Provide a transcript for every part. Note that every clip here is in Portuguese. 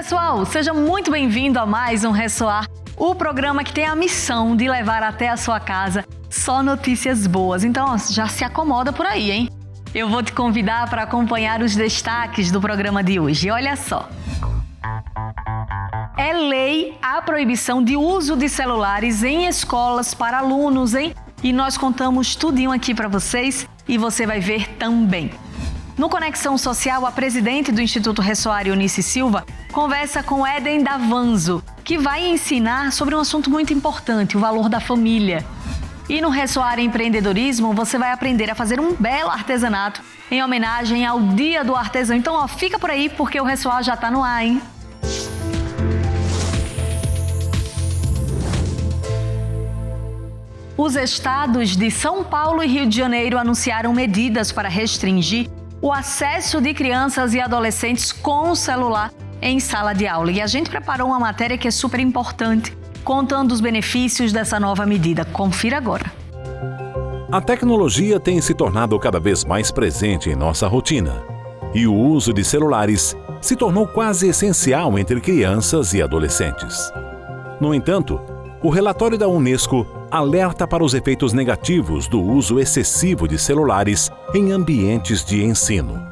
pessoal, seja muito bem-vindo a mais um Ressoar, o programa que tem a missão de levar até a sua casa só notícias boas. Então, já se acomoda por aí, hein? Eu vou te convidar para acompanhar os destaques do programa de hoje. Olha só. É lei a proibição de uso de celulares em escolas para alunos, hein? E nós contamos tudinho aqui para vocês e você vai ver também. No Conexão Social, a presidente do Instituto Ressoar, Eunice Silva, conversa com Éden Davanzo, que vai ensinar sobre um assunto muito importante, o valor da família. E no Ressoar Empreendedorismo, você vai aprender a fazer um belo artesanato em homenagem ao Dia do Artesão. Então, fica por aí porque o Ressoar já tá no ar, hein? Os estados de São Paulo e Rio de Janeiro anunciaram medidas para restringir o acesso de crianças e adolescentes com o celular em sala de aula. E a gente preparou uma matéria que é super importante, contando os benefícios dessa nova medida. Confira agora. A tecnologia tem se tornado cada vez mais presente em nossa rotina. E o uso de celulares se tornou quase essencial entre crianças e adolescentes. No entanto, o relatório da Unesco alerta para os efeitos negativos do uso excessivo de celulares em ambientes de ensino.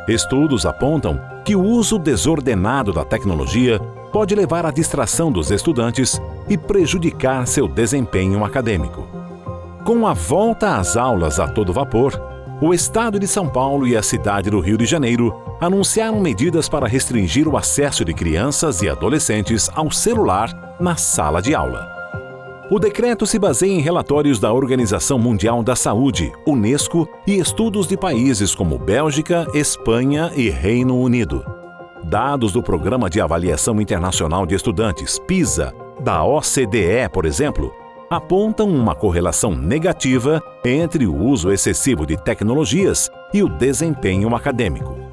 Estudos apontam que o uso desordenado da tecnologia pode levar à distração dos estudantes e prejudicar seu desempenho acadêmico. Com a volta às aulas a todo vapor, o Estado de São Paulo e a cidade do Rio de Janeiro anunciaram medidas para restringir o acesso de crianças e adolescentes ao celular na sala de aula. O decreto se baseia em relatórios da Organização Mundial da Saúde, Unesco, e estudos de países como Bélgica, Espanha e Reino Unido. Dados do Programa de Avaliação Internacional de Estudantes, PISA, da OCDE, por exemplo, apontam uma correlação negativa entre o uso excessivo de tecnologias e o desempenho acadêmico.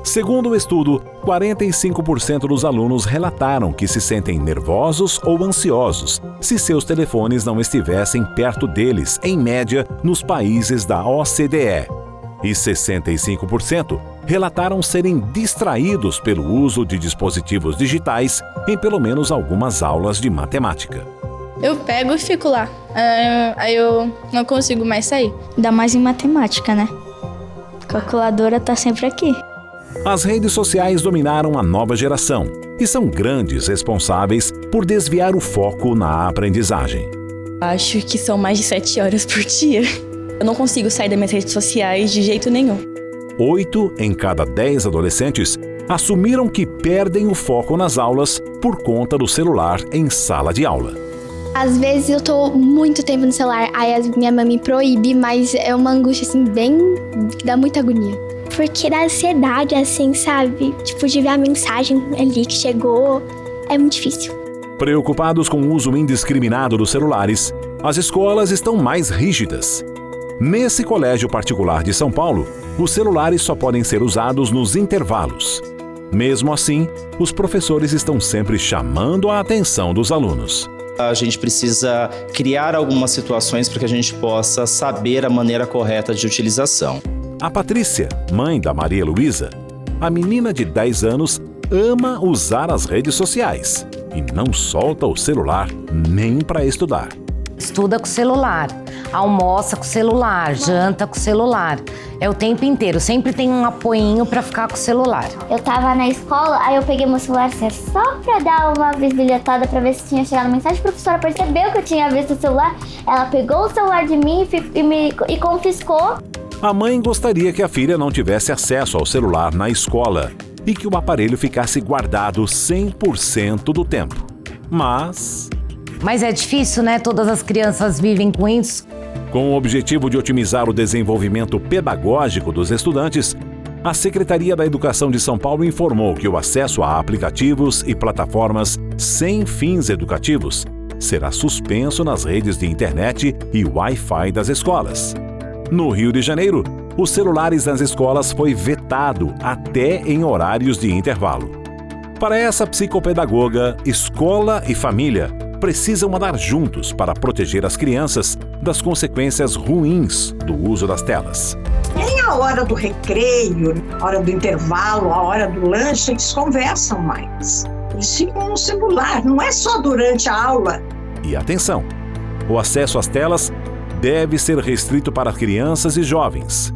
Segundo o estudo, 45% dos alunos relataram que se sentem nervosos ou ansiosos se seus telefones não estivessem perto deles, em média, nos países da OCDE. E 65% relataram serem distraídos pelo uso de dispositivos digitais em pelo menos algumas aulas de matemática. Eu pego e fico lá, aí eu não consigo mais sair. Ainda mais em matemática, né? A calculadora tá sempre aqui. As redes sociais dominaram a nova geração e são grandes responsáveis por desviar o foco na aprendizagem. Acho que são mais de 7 horas por dia. Eu não consigo sair das minhas redes sociais de jeito nenhum. 8 em cada 10 adolescentes assumiram que perdem o foco nas aulas por conta do celular em sala de aula. Às vezes eu tô muito tempo no celular, aí a minha mãe me proíbe, mas é uma angústia assim bem... que dá muita agonia. Porque dá ansiedade, assim, sabe? Tipo, de ver a mensagem ali que chegou, é muito difícil. Preocupados com o uso indiscriminado dos celulares, as escolas estão mais rígidas. Nesse colégio particular de São Paulo, os celulares só podem ser usados nos intervalos. Mesmo assim, os professores estão sempre chamando a atenção dos alunos. A gente precisa criar algumas situações para que a gente possa saber a maneira correta de utilização. A Patrícia, mãe da Maria Luísa, a menina de 10 anos, ama usar as redes sociais e não solta o celular nem para estudar. Estuda com o celular, almoça com o celular, janta com o celular. É o tempo inteiro, sempre tem um apoinho para ficar com o celular. Eu tava na escola, aí eu peguei meu celular só pra dar uma bisbilhotada pra ver se tinha chegado a mensagem. A professora percebeu que eu tinha visto o celular, ela pegou o celular de mim e confiscou. A mãe gostaria que a filha não tivesse acesso ao celular na escola e que o aparelho ficasse guardado 100% do tempo. Mas é difícil, né? Todas as crianças vivem com isso. Com o objetivo de otimizar o desenvolvimento pedagógico dos estudantes, a Secretaria da Educação de São Paulo informou que o acesso a aplicativos e plataformas sem fins educativos será suspenso nas redes de internet e Wi-Fi das escolas. No Rio de Janeiro, os celulares nas escolas foi vetado até em horários de intervalo. Para essa psicopedagoga, escola e família precisam andar juntos para proteger as crianças das consequências ruins do uso das telas. Nem a hora do recreio, a hora do intervalo, a hora do lanche, eles conversam mais. Eles ficam no celular, não é só durante a aula. E atenção, o acesso às telas deve ser restrito para crianças e jovens.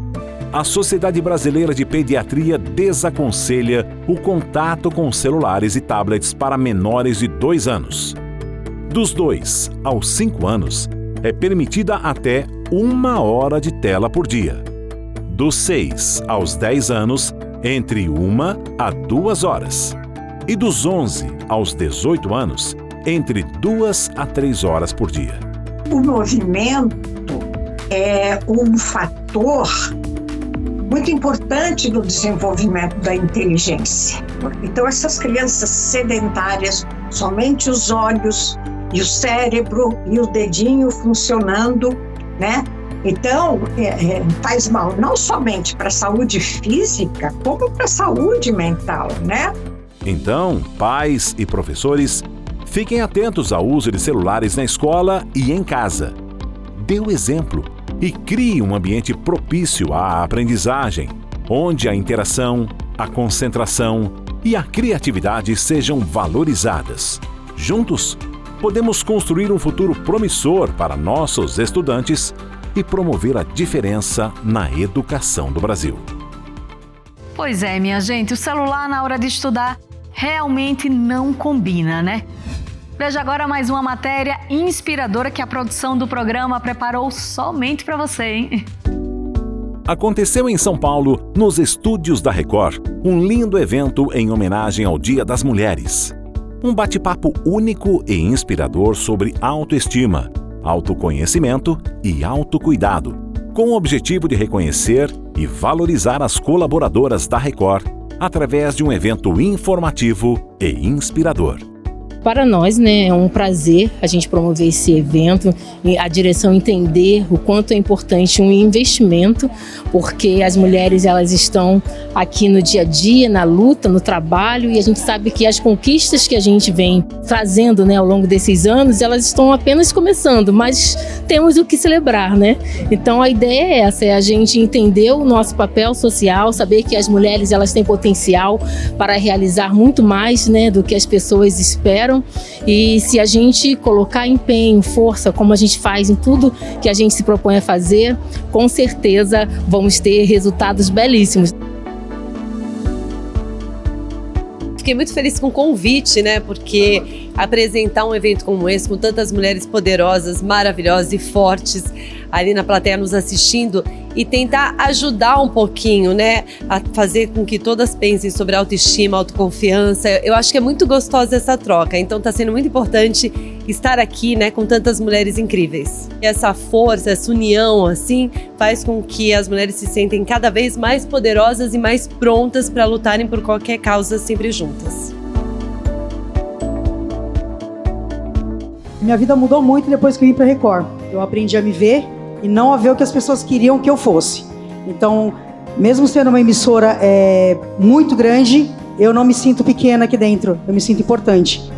A Sociedade Brasileira de Pediatria desaconselha o contato com celulares e tablets para menores de 2 anos. Dos 2 aos 5 anos, é permitida até 1 hora de tela por dia. Dos 6 aos 10 anos, entre 1 a 2 horas. E dos 11 aos 18 anos, entre 2 a 3 horas por dia. O movimento é um fator muito importante no desenvolvimento da inteligência. Então, essas crianças sedentárias, somente os olhos e o cérebro e o dedinho funcionando, né? Então, faz mal não somente para a saúde física, como para a saúde mental, né? Então, pais e professores, fiquem atentos ao uso de celulares na escola e em casa. Dê o exemplo e crie um ambiente propício à aprendizagem, onde a interação, a concentração e a criatividade sejam valorizadas. Juntos, podemos construir um futuro promissor para nossos estudantes e promover a diferença na educação do Brasil. Pois é, minha gente, o celular na hora de estudar realmente não combina, né? Veja agora mais uma matéria inspiradora que a produção do programa preparou somente para você, hein? Aconteceu em São Paulo, nos estúdios da Record, um lindo evento em homenagem ao Dia das Mulheres. Um bate-papo único e inspirador sobre autoestima, autoconhecimento e autocuidado, com o objetivo de reconhecer e valorizar as colaboradoras da Record através de um evento informativo e inspirador. Para nós, né, é um prazer a gente promover esse evento, a direção entender o quanto é importante um investimento, porque as mulheres elas estão aqui no dia a dia, na luta, no trabalho, e a gente sabe que as conquistas que a gente vem trazendo, né, ao longo desses anos, elas estão apenas começando, mas temos o que celebrar, né? Então a ideia é essa, é a gente entender o nosso papel social, saber que as mulheres elas têm potencial para realizar muito mais, né, do que as pessoas esperam. E se a gente colocar empenho, força, como a gente faz em tudo que a gente se propõe a fazer, com certeza vamos ter resultados belíssimos. Fiquei muito feliz com o convite, né? Porque apresentar um evento como esse, com tantas mulheres poderosas, maravilhosas e fortes ali na plateia nos assistindo, e tentar ajudar um pouquinho, né, a fazer com que todas pensem sobre autoestima, autoconfiança. Eu acho que é muito gostosa essa troca, então está sendo muito importante estar aqui, né, com tantas mulheres incríveis. E essa força, essa união, assim, faz com que as mulheres se sentem cada vez mais poderosas e mais prontas para lutarem por qualquer causa, sempre juntas. Minha vida mudou muito depois que eu vim para a Record. Eu aprendi a me ver e não a ver o que as pessoas queriam que eu fosse. Então, mesmo sendo uma emissora muito grande, eu não me sinto pequena aqui dentro, eu me sinto importante.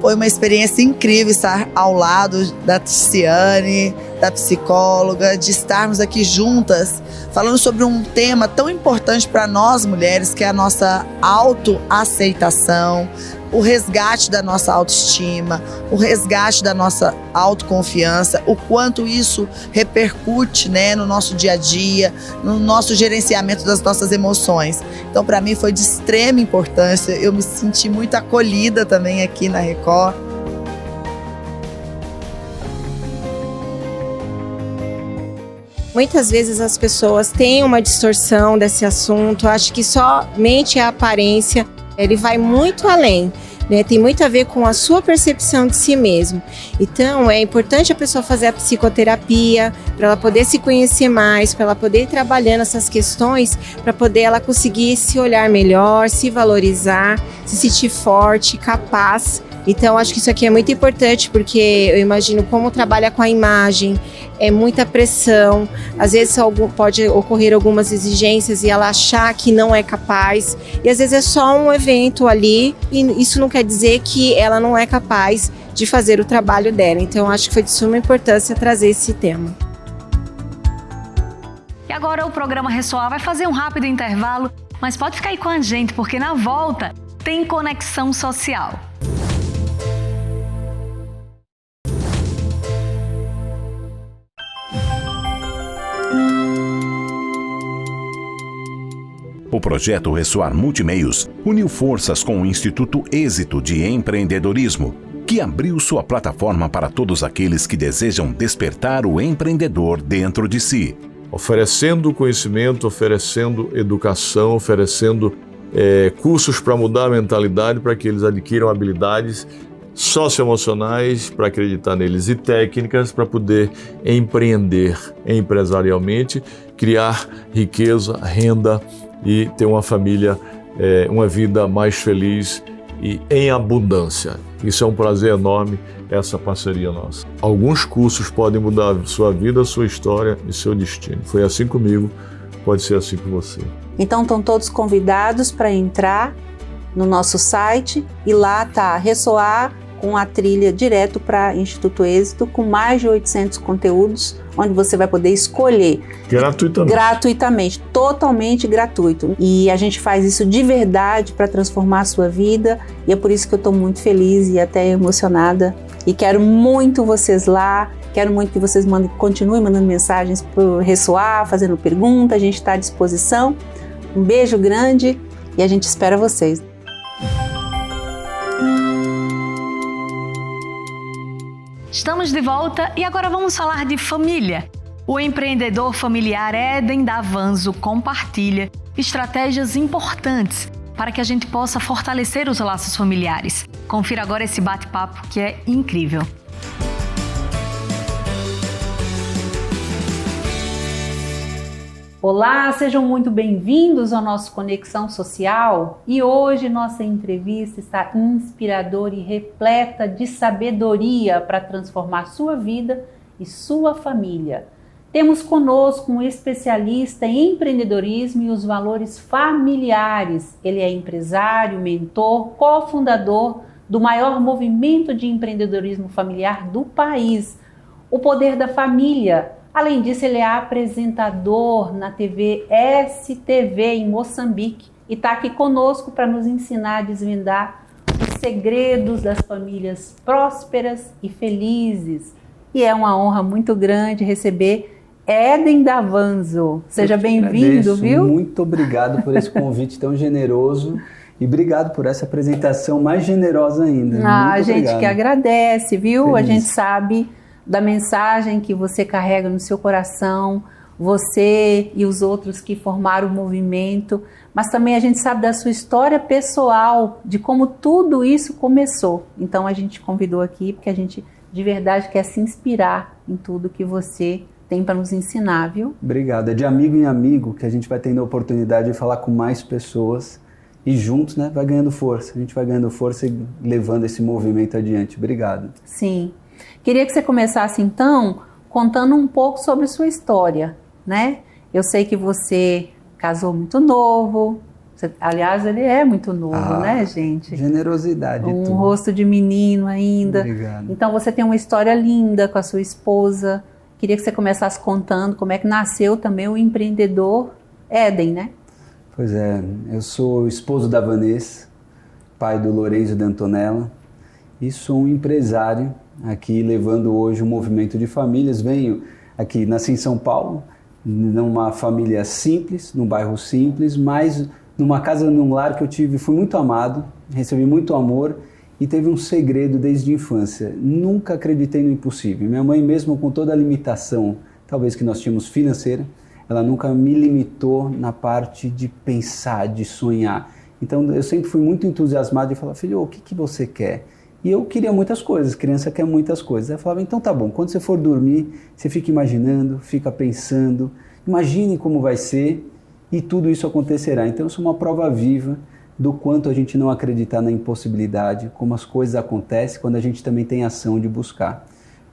Foi uma experiência incrível estar ao lado da Tiziane, da psicóloga, de estarmos aqui juntas, falando sobre um tema tão importante para nós mulheres, que é a nossa autoaceitação, o resgate da nossa autoestima, o resgate da nossa autoconfiança, o quanto isso repercute, né, no nosso dia a dia, no nosso gerenciamento das nossas emoções. Então, para mim, foi de extrema importância. Eu me senti muito acolhida também aqui na Record. Muitas vezes as pessoas têm uma distorção desse assunto, acho que somente a aparência, ele vai muito além, né? Tem muito a ver com a sua percepção de si mesmo. Então é importante a pessoa fazer a psicoterapia, para ela poder se conhecer mais, para ela poder ir trabalhando essas questões, para poder ela conseguir se olhar melhor, se valorizar, se sentir forte, capaz. Então acho que isso aqui é muito importante, porque eu imagino como trabalha com a imagem, é muita pressão, às vezes pode ocorrer algumas exigências e ela achar que não é capaz, e às vezes é só um evento ali, e isso não quer dizer que ela não é capaz de fazer o trabalho dela. Então, acho que foi de suma importância trazer esse tema. E agora o programa Ressoar vai fazer um rápido intervalo, mas pode ficar aí com a gente, porque na volta tem Conexão Social. O projeto Ressoar Multimeios uniu forças com o Instituto Êxito de Empreendedorismo, que abriu sua plataforma para todos aqueles que desejam despertar o empreendedor dentro de si. Oferecendo conhecimento, oferecendo educação, oferecendo cursos para mudar a mentalidade, para que eles adquiram habilidades socioemocionais para acreditar neles e técnicas para poder empreender empresarialmente, criar riqueza, renda e ter uma família, uma vida mais feliz e em abundância. Isso é um prazer enorme, essa parceria nossa. Alguns cursos podem mudar a sua vida, a sua história e seu destino. Foi assim comigo, pode ser assim com você. Então estão todos convidados para entrar no nosso site e lá está Ressoar com a trilha direto para Instituto Êxito, com mais de 800 conteúdos, onde você vai poder escolher. Gratuitamente, totalmente gratuito. E a gente faz isso de verdade para transformar a sua vida, e é por isso que eu estou muito feliz e até emocionada. E quero muito vocês lá, quero muito que vocês continuem mandando mensagens para o Ressoar, fazendo pergunta, a gente está à disposição. Um beijo grande e a gente espera vocês. Estamos de volta e agora vamos falar de família. O empreendedor familiar Éden Davanzo compartilha estratégias importantes para que a gente possa fortalecer os laços familiares. Confira agora esse bate-papo que é incrível. Olá, sejam muito bem-vindos ao nosso Conexão Social e hoje nossa entrevista está inspiradora e repleta de sabedoria para transformar sua vida e sua família. Temos conosco um especialista em empreendedorismo e os valores familiares. Ele é empresário, mentor, cofundador do maior movimento de empreendedorismo familiar do país, o Poder da Família. Além disso, ele é apresentador na TV STV em Moçambique e está aqui conosco para nos ensinar a desvendar os segredos das famílias prósperas e felizes. E é uma honra muito grande receber Éden Davanzo. Seja bem-vindo, viu? Muito obrigado por esse convite tão generoso e obrigado por essa apresentação mais generosa ainda. A gente que agradece, viu? Feliz. A gente sabe da mensagem que você carrega no seu coração, você e os outros que formaram o movimento, mas também a gente sabe da sua história pessoal, de como tudo isso começou. Então a gente convidou aqui porque a gente de verdade quer se inspirar em tudo que você tem para nos ensinar, viu? Obrigado. É de amigo em amigo que a gente vai tendo a oportunidade de falar com mais pessoas e juntos, né, vai ganhando força. A gente vai ganhando força e levando esse movimento adiante. Obrigado. Sim. Queria que você começasse, então, contando um pouco sobre sua história, né? Eu sei que você casou muito novo, aliás, ele é muito novo, né, gente? Generosidade. Um rosto de menino ainda. Obrigado. Então, você tem uma história linda com a sua esposa. Queria que você começasse contando como é que nasceu também o empreendedor Éden, né? Pois é, eu sou esposo da Vanessa, pai do Lourenço e da Antonella, e sou um empresário aqui levando hoje um movimento de famílias. Venho aqui, nasci em São Paulo, numa família simples, num bairro simples, mas numa casa, num lar que eu fui muito amado, recebi muito amor e teve um segredo desde a infância. Nunca acreditei no impossível. Minha mãe, mesmo com toda a limitação, talvez que nós tínhamos financeira, ela nunca me limitou na parte de pensar, de sonhar. Então eu sempre fui muito entusiasmado e falava, filho, o que você quer? E eu queria muitas coisas, criança quer muitas coisas. Eu falava, então tá bom, quando você for dormir, você fica imaginando, fica pensando, imagine como vai ser e tudo isso acontecerá. Então eu sou uma prova viva do quanto a gente não acreditar na impossibilidade, como as coisas acontecem quando a gente também tem ação de buscar.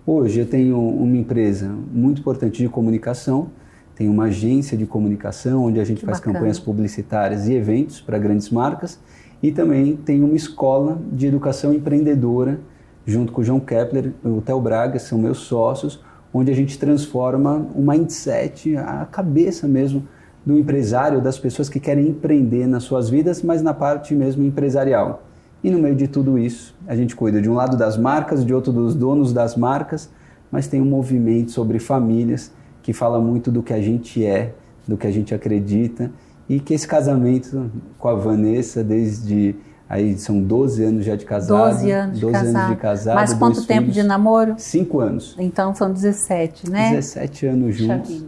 Hoje eu tenho uma empresa muito importante de comunicação, tenho uma agência de comunicação onde a gente faz campanhas publicitárias e eventos para grandes marcas, e também tem uma escola de educação empreendedora junto com o João Kepler e o Theo Braga, são meus sócios, onde a gente transforma o mindset, a cabeça mesmo do empresário, das pessoas que querem empreender nas suas vidas, mas na parte mesmo empresarial. E no meio de tudo isso, a gente cuida de um lado das marcas, de outro dos donos das marcas, mas tem um movimento sobre famílias que fala muito do que a gente é, do que a gente acredita, e que esse casamento com a Vanessa, desde aí são 12 anos já de casado. 12 anos de casado. Mas quanto tempo filhos, de namoro? 5 anos. Então são 17, né? 17 anos juntos.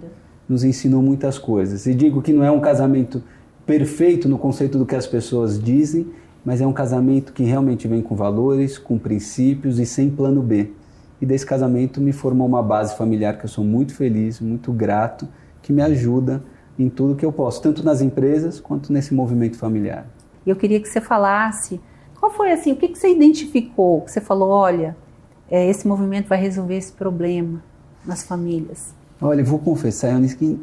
Nos ensinou muitas coisas. E digo que não é um casamento perfeito no conceito do que as pessoas dizem, mas é um casamento que realmente vem com valores, com princípios e sem plano B. E desse casamento me formou uma base familiar que eu sou muito feliz, muito grato, que me ajuda em tudo que eu posso, tanto nas empresas quanto nesse movimento familiar. Eu queria que você falasse, qual foi assim, o que você identificou, que você falou, olha, esse movimento vai resolver esse problema nas famílias? Olha, eu vou confessar, Eunice, que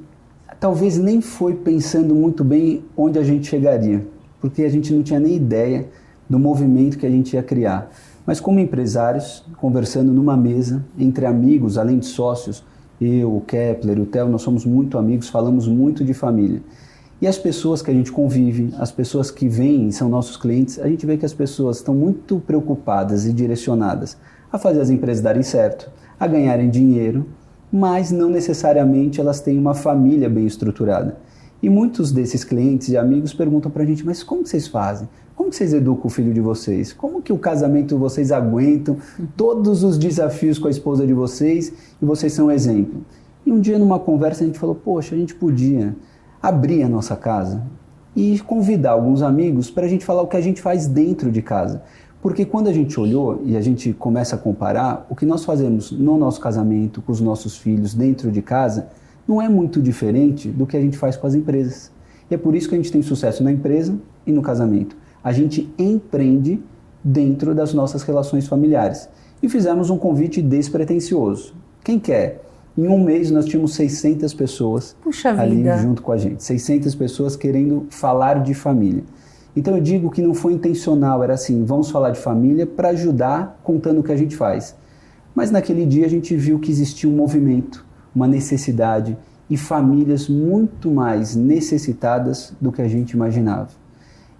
talvez nem foi pensando muito bem onde a gente chegaria, porque a gente não tinha nem ideia do movimento que a gente ia criar. Mas como empresários, conversando numa mesa, entre amigos, além de sócios, eu, o Kepler, o Theo, nós somos muito amigos, falamos muito de família. E as pessoas que a gente convive, as pessoas que vêm e são nossos clientes, a gente vê que as pessoas estão muito preocupadas e direcionadas a fazer as empresas darem certo, a ganharem dinheiro, mas não necessariamente elas têm uma família bem estruturada. E muitos desses clientes e amigos perguntam pra gente, mas como que vocês fazem? Como que vocês educam o filho de vocês? Como que o casamento vocês aguentam todos os desafios com a esposa de vocês e vocês são um exemplo? E um dia numa conversa a gente falou, poxa, a gente podia abrir a nossa casa e convidar alguns amigos para a gente falar o que a gente faz dentro de casa. Porque quando a gente olhou e a gente começa a comparar, o que nós fazemos no nosso casamento, com os nossos filhos, dentro de casa, não é muito diferente do que a gente faz com as empresas. E é por isso que a gente tem sucesso na empresa e no casamento. A gente empreende dentro das nossas relações familiares. E fizemos um convite despretensioso. Quem quer? Em um mês nós tínhamos 600 pessoas ali junto com a gente. 600 pessoas querendo falar de família. Então eu digo que não foi intencional, era assim, vamos falar de família para ajudar contando o que a gente faz. Mas naquele dia a gente viu que existia um movimento, uma necessidade e famílias muito mais necessitadas do que a gente imaginava.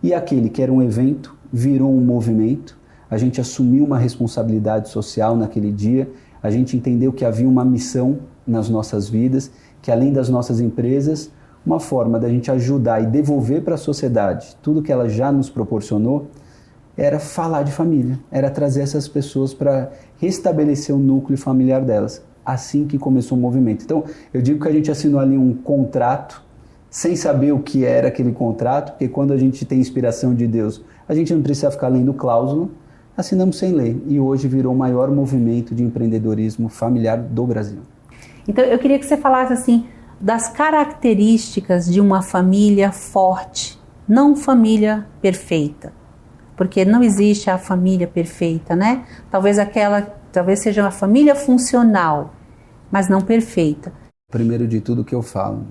E aquele que era um evento virou um movimento, a gente assumiu uma responsabilidade social naquele dia, a gente entendeu que havia uma missão nas nossas vidas, que além das nossas empresas, uma forma da gente ajudar e devolver para a sociedade tudo que ela já nos proporcionou, era falar de família, era trazer essas pessoas para restabelecer o núcleo familiar delas. Assim que começou o movimento. Então, eu digo que a gente assinou ali um contrato, sem saber o que era aquele contrato, porque quando a gente tem inspiração de Deus, a gente não precisa ficar lendo cláusula, assinamos sem ler. E hoje virou o maior movimento de empreendedorismo familiar do Brasil. Então, eu queria que você falasse assim, das características de uma família forte, não família perfeita. Porque não existe a família perfeita, né? Talvez seja uma família funcional, mas não perfeita. Primeiro de tudo que eu falo,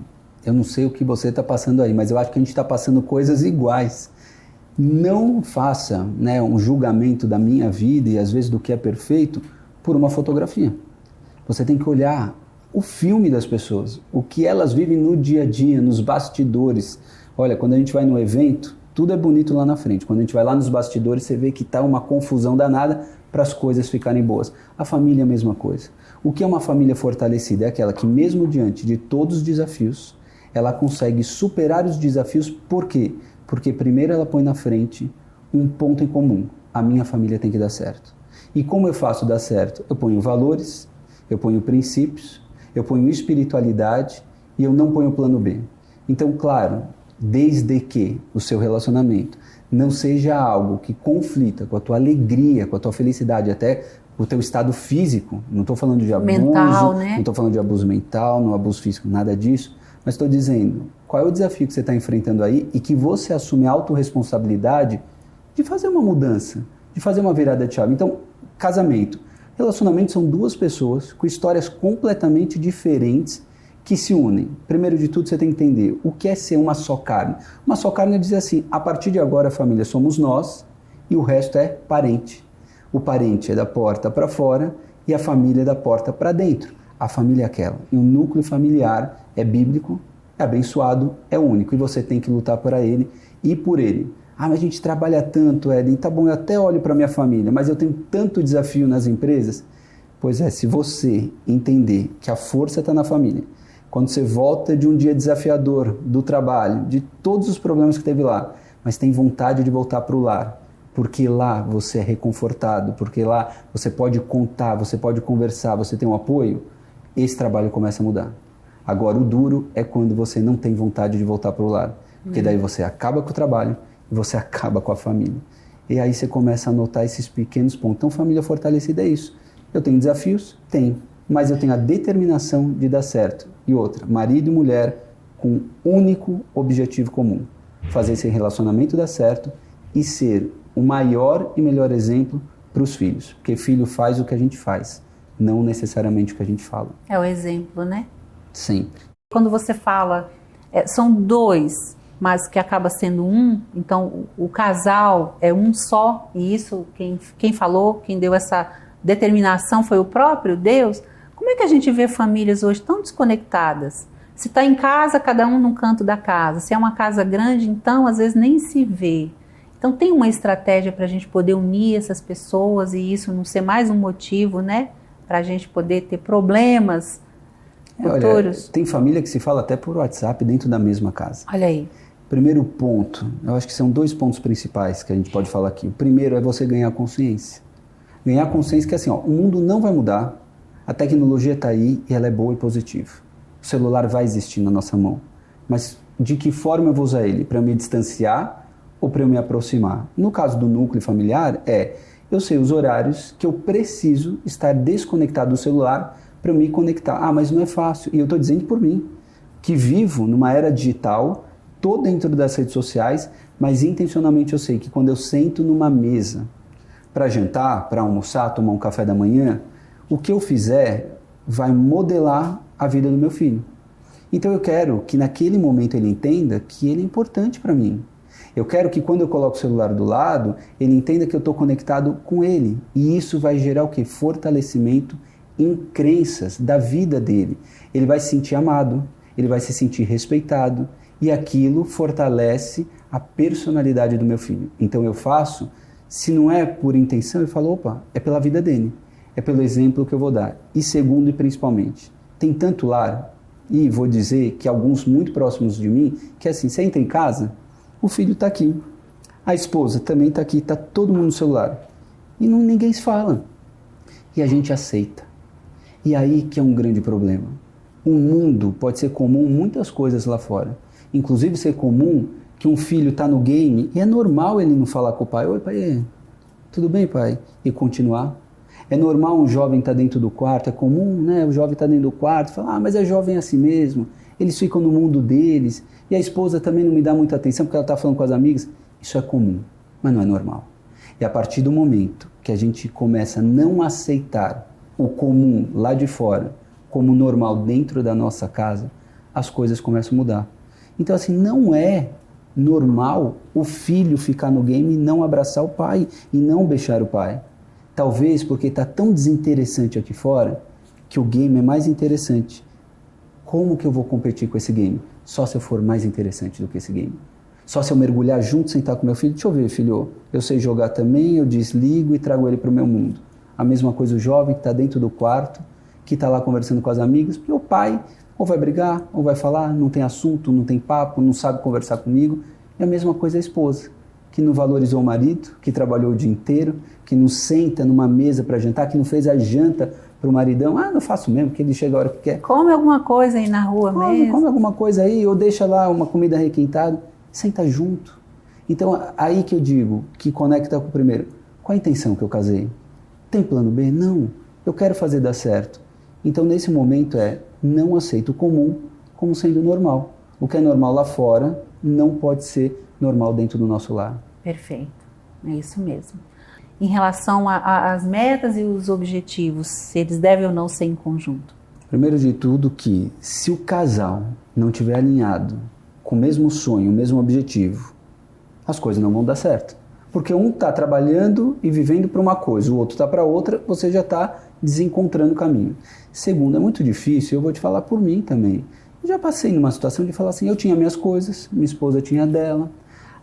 eu não sei o que você está passando aí, mas eu acho que a gente está passando coisas iguais. Não faça, um julgamento da minha vida e às vezes do que é perfeito por uma fotografia. Você tem que olhar o filme das pessoas, o que elas vivem no dia a dia, nos bastidores. Olha, quando a gente vai no evento, tudo é bonito lá na frente. Quando a gente vai lá nos bastidores, você vê que está uma confusão danada para as coisas ficarem boas. A família é a mesma coisa. O que é uma família fortalecida? É aquela que mesmo diante de todos os desafios, ela consegue superar os desafios. Por quê? Porque primeiro ela põe na frente um ponto em comum. A minha família tem que dar certo. E como eu faço dar certo? Eu ponho valores, eu ponho princípios, eu ponho espiritualidade e eu não ponho plano B. Então, claro, desde que o seu relacionamento não seja algo que conflita com a tua alegria, com a tua felicidade, até o teu estado físico, não estou falando de abuso, mental, né? Não estou falando de abuso mental, não abuso físico, nada disso, mas estou dizendo qual é o desafio que você está enfrentando aí e que você assume a autorresponsabilidade de fazer uma mudança, de fazer uma virada de chave. Então, casamento, relacionamento são duas pessoas com histórias completamente diferentes que se unem. Primeiro de tudo, você tem que entender o que é ser uma só carne. Uma só carne é dizer assim, a partir de agora, família, somos nós e o resto é parente. O parente é da porta para fora e a família é da porta para dentro. A família é aquela. E o núcleo familiar é bíblico, é abençoado, é único. E você tem que lutar por ele e por ele. Ah, mas a gente trabalha tanto, Eden. Tá bom, eu até olho para minha família, mas eu tenho tanto desafio nas empresas. Pois é, se você entender que a força está na família, quando você volta de um dia desafiador do trabalho, de todos os problemas que teve lá, mas tem vontade de voltar para o lar, porque lá você é reconfortado, porque lá você pode contar, você pode conversar, você tem um apoio, esse trabalho começa a mudar. Agora, o duro é quando você não tem vontade de voltar para o lar, porque daí você acaba com o trabalho e você acaba com a família. E aí você começa a notar esses pequenos pontos. Então, família fortalecida é isso. Eu tenho desafios? Tenho. Mas eu tenho a determinação de dar certo. E outra, marido e mulher com um único objetivo comum. Fazer esse relacionamento dar certo e ser o maior e melhor exemplo para os filhos. Porque filho faz o que a gente faz, não necessariamente o que a gente fala. É o exemplo, né? Sempre. Quando você fala, são dois, mas que acaba sendo um, então o casal é um só, e isso quem falou, quem deu essa determinação foi o próprio Deus. Como é que a gente vê famílias hoje tão desconectadas? Se está em casa, cada um num canto da casa. Se é uma casa grande, então às vezes nem se vê. Então tem uma estratégia para a gente poder unir essas pessoas e isso não ser mais um motivo, né? Para a gente poder ter problemas futuros. Olha, tem família que se fala até por WhatsApp dentro da mesma casa. Olha aí. Primeiro ponto, eu acho que são 2 pontos principais que a gente pode falar aqui. O primeiro é você ganhar consciência. Ganhar consciência que assim, o mundo não vai mudar, a tecnologia está aí e ela é boa e positiva. O celular vai existir na nossa mão, mas de que forma eu vou usar ele? Para me distanciar ou para eu me aproximar? No caso do núcleo familiar, eu sei os horários que eu preciso estar desconectado do celular para eu me conectar. Ah, mas não é fácil. E eu estou dizendo por mim, que vivo numa era digital, estou dentro das redes sociais, mas intencionalmente eu sei que quando eu sento numa mesa para jantar, para almoçar, tomar um café da manhã, o que eu fizer vai modelar a vida do meu filho. Então eu quero que naquele momento ele entenda que ele é importante para mim. Eu quero que quando eu coloco o celular do lado, ele entenda que eu estou conectado com ele. E isso vai gerar o quê? Fortalecimento em crenças da vida dele. Ele vai se sentir amado, ele vai se sentir respeitado e aquilo fortalece a personalidade do meu filho. Então eu faço, se não é por intenção, eu falo, opa, é pela vida dele, é pelo exemplo que eu vou dar. E segundo e principalmente, tem tanto lar, e vou dizer que alguns muito próximos de mim, que assim, você entra em casa, o filho está aqui, a esposa também está aqui, está todo mundo no celular. E ninguém se fala. E a gente aceita. E aí que é um grande problema. O mundo pode ser comum muitas coisas lá fora. Inclusive ser comum que um filho está no game e é normal ele não falar com o pai. Oi, pai, tudo bem, pai? E continuar. É normal um jovem estar dentro do quarto, é comum, né? O jovem está dentro do quarto e fala, mas é jovem assim mesmo. Eles ficam no mundo deles. E a esposa também não me dá muita atenção porque ela está falando com as amigas. Isso é comum, mas não é normal. E a partir do momento que a gente começa a não aceitar o comum lá de fora como normal dentro da nossa casa, as coisas começam a mudar. Então assim, não é normal o filho ficar no game e não abraçar o pai e não beijar o pai. Talvez porque está tão desinteressante aqui fora que o game é mais interessante. Como que eu vou competir com esse game? Só se eu for mais interessante do que esse game. Só se eu mergulhar junto, sentar com meu filho. Deixa eu ver, filho, eu sei jogar também, eu desligo e trago ele para o meu mundo. A mesma coisa o jovem que está dentro do quarto, que está lá conversando com as amigas, porque o pai ou vai brigar, ou vai falar, não tem assunto, não tem papo, não sabe conversar comigo. E a mesma coisa a esposa, que não valorizou o marido, que trabalhou o dia inteiro, que não senta numa mesa para jantar, que não fez a janta para o maridão. Ah, não faço mesmo, porque ele chega a hora que quer. Come alguma coisa aí na rua mesmo. Come alguma coisa aí, ou deixa lá uma comida requentada. Senta junto. Então, aí que eu digo, que conecta com o primeiro. Qual a intenção que eu casei? Tem plano B? Não. Eu quero fazer dar certo. Então, nesse momento não aceito o comum como sendo normal. O que é normal lá fora não pode ser normal dentro do nosso lar. Perfeito. É isso mesmo. Em relação às metas e os objetivos, se eles devem ou não ser em conjunto? Primeiro de tudo que, se o casal não estiver alinhado com o mesmo sonho, o mesmo objetivo, as coisas não vão dar certo. Porque um está trabalhando e vivendo para uma coisa, o outro está para outra, você já está desencontrando o caminho. Segundo, é muito difícil, eu vou te falar por mim também. Eu já passei numa situação de falar assim, eu tinha minhas coisas, minha esposa tinha dela.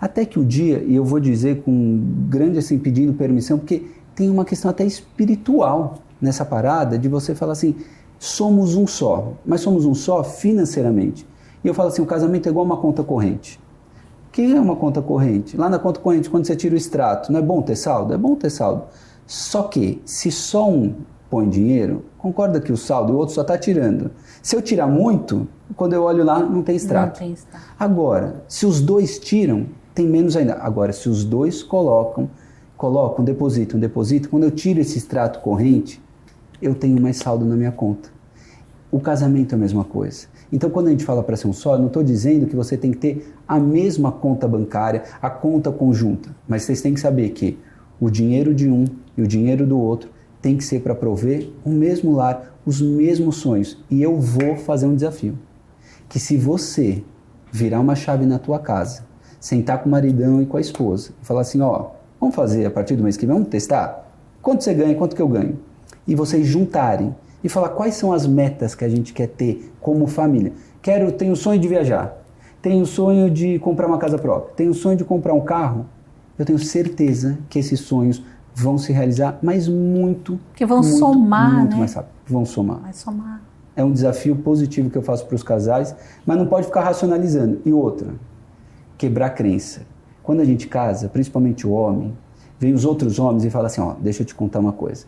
Até que o dia, e eu vou dizer com grande assim, pedindo permissão, porque tem uma questão até espiritual nessa parada de você falar assim, somos um só, mas somos um só financeiramente. E eu falo assim, o casamento é igual uma conta corrente. O que é uma conta corrente? Lá na conta corrente, quando você tira o extrato, não é bom ter saldo? É bom ter saldo. Só que, se só um põe dinheiro, concorda que o saldo, o outro só está tirando. Se eu tirar muito, quando eu olho lá, não tem extrato. Não tem extrato. Agora, se os dois tiram, tem menos ainda. Agora, se os dois colocam, depositam, quando eu tiro esse extrato corrente, eu tenho mais saldo na minha conta. O casamento é a mesma coisa. Então, quando a gente fala para ser um só, eu não estou dizendo que você tem que ter a mesma conta bancária, a conta conjunta, mas vocês têm que saber que o dinheiro de um e o dinheiro do outro tem que ser para prover o mesmo lar, os mesmos sonhos. E eu vou fazer um desafio, que se você virar uma chave na tua casa, sentar com o maridão e com a esposa, e falar assim, ó, vamos fazer a partir do mês que vem, vamos testar? Quanto você ganha, quanto que eu ganho? E vocês juntarem e falar quais são as metas que a gente quer ter como família. Tenho o sonho de viajar, tenho o sonho de comprar uma casa própria, tenho o sonho de comprar um carro. Eu tenho certeza que esses sonhos vão se realizar, mas muito, que vão somar, muito né? mais rápido. Vão somar. Vai somar. É um desafio positivo que eu faço para os casais, mas não pode ficar racionalizando. E outra, quebrar crença. Quando a gente casa, principalmente o homem, vem os outros homens e fala assim, ó, deixa eu te contar uma coisa.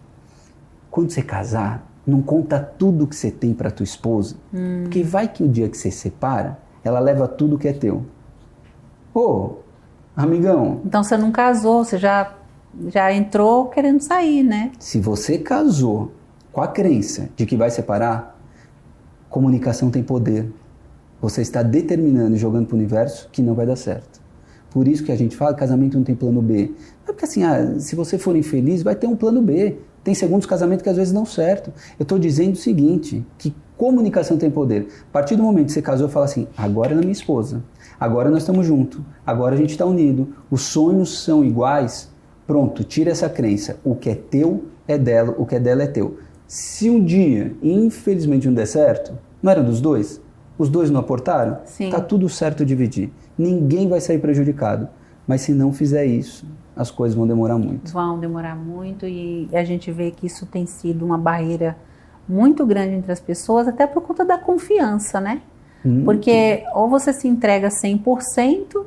Quando você casar, não conta tudo que você tem para tua esposa, porque vai que o dia que você separa, ela leva tudo que é teu. Ô, amigão. Então você não casou, você já entrou querendo sair, né? Se você casou com a crença de que vai separar, comunicação tem poder. Você está determinando e jogando para o universo que não vai dar certo. Por isso que a gente fala que casamento não tem plano B. Não é porque assim, se você for infeliz, vai ter um plano B. Tem segundos casamentos que às vezes dão certo. Eu estou dizendo o seguinte, que comunicação tem poder. A partir do momento que você casou, fala assim, agora ela é minha esposa, agora nós estamos juntos, agora a gente está unido, os sonhos são iguais, pronto, tira essa crença. O que é teu é dela, o que é dela é teu. Se um dia, infelizmente, não der certo, não era dos dois? Os dois não aportaram? Sim. Tá tudo certo dividir. Ninguém vai sair prejudicado. Mas se não fizer isso, as coisas vão demorar muito. Vão demorar muito e a gente vê que isso tem sido uma barreira muito grande entre as pessoas, até por conta da confiança, né? Porque ou você se entrega 100%,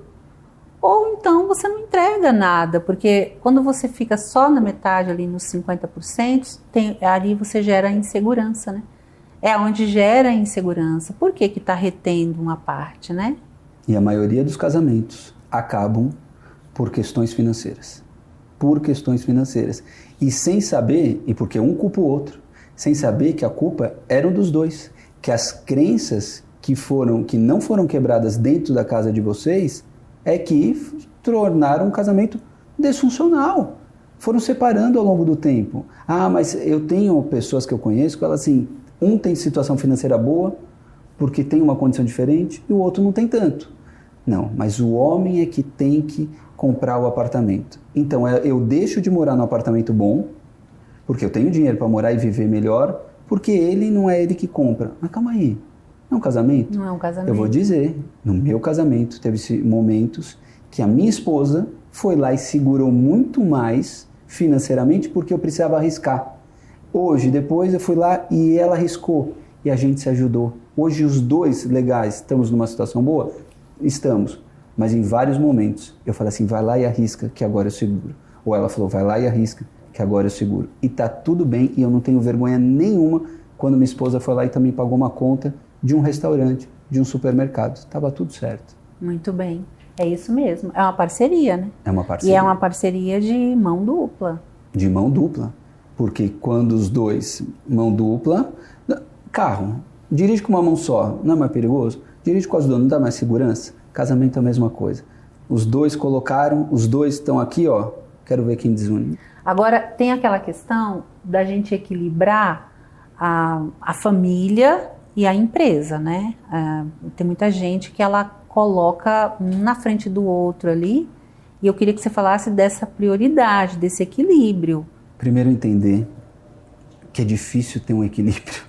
ou então você não entrega nada, porque quando você fica só na metade, ali nos 50%, ali você gera insegurança, né? É onde gera insegurança. Por que que está retendo uma parte, né? E a maioria dos casamentos acabam por questões financeiras. Por questões financeiras. E sem saber, e porque um culpa o outro, sem saber que a culpa era dos dois. Que as crenças que não foram quebradas dentro da casa de vocês é que tornaram um casamento disfuncional. Foram separando ao longo do tempo. Ah, mas eu tenho pessoas que eu conheço que elas assim, um tem situação financeira boa porque tem uma condição diferente e o outro não tem tanto. Não, mas o homem é que tem que comprar o apartamento. Então eu deixo de morar no apartamento bom, porque eu tenho dinheiro para morar e viver melhor, porque ele não é ele que compra. Mas calma aí, não é um casamento? Não é um casamento. Eu vou dizer, no meu casamento teve momentos que a minha esposa foi lá e segurou muito mais financeiramente porque eu precisava arriscar. Hoje, depois eu fui lá e ela arriscou e a gente se ajudou. Hoje os dois legais, estamos numa situação boa? Estamos. Mas em vários momentos eu falei assim, vai lá e arrisca que agora eu seguro. Ou ela falou, vai lá e arrisca que agora eu seguro. E tá tudo bem e eu não tenho vergonha nenhuma quando minha esposa foi lá e também pagou uma conta de um restaurante, de um supermercado. Tava tudo certo. Muito bem. É isso mesmo. É uma parceria, né? É uma parceria. E é uma parceria de mão dupla. De mão dupla. Porque quando os dois, mão dupla, carro, dirige com uma mão só, não é mais perigoso? Dirige com as duas, não dá mais segurança? Casamento é a mesma coisa. Os dois colocaram, os dois estão aqui, ó, quero ver quem desune. Agora, tem aquela questão da gente equilibrar a família e a empresa, né? Tem muita gente que ela coloca um na frente do outro ali E eu queria que você falasse dessa prioridade, desse equilíbrio. Primeiro entender que é difícil ter um equilíbrio.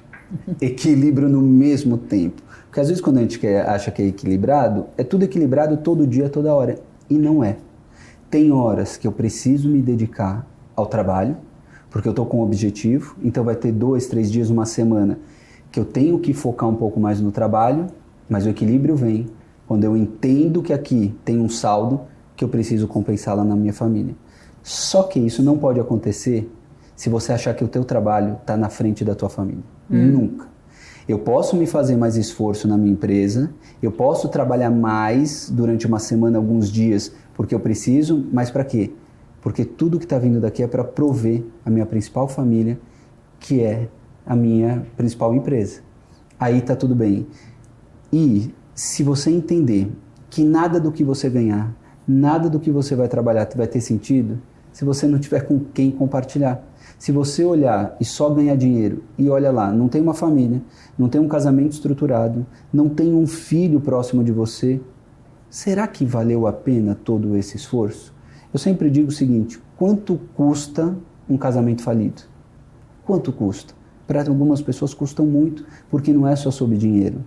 Equilíbrio no mesmo tempo. Porque às vezes quando a gente acha que é equilibrado, é tudo equilibrado todo dia, toda hora. E não é. Tem horas que eu preciso me dedicar ao trabalho, porque eu estou com um objetivo, então vai ter 2, 3 dias, uma semana, que eu tenho que focar um pouco mais no trabalho, mas o equilíbrio vem quando eu entendo que aqui tem um saldo que eu preciso compensar lá na minha família. Só que isso não pode acontecer se você achar que o teu trabalho está na frente da tua família. Nunca. Eu posso me fazer mais esforço na minha empresa, eu posso trabalhar mais durante uma semana, alguns dias, porque eu preciso, mas para quê? Porque tudo que está vindo daqui é para prover a minha principal família, que é a minha principal empresa. Aí está tudo bem. E se você entender que nada do que você ganhar, nada do que você vai trabalhar vai ter sentido, se você não tiver com quem compartilhar. Se você olhar e só ganhar dinheiro e olha lá, não tem uma família, não tem um casamento estruturado, não tem um filho próximo de você, será que valeu a pena todo esse esforço? Eu sempre digo o seguinte, quanto custa um casamento falido? Quanto custa? Para algumas pessoas custam muito, porque não é só sobre dinheiro.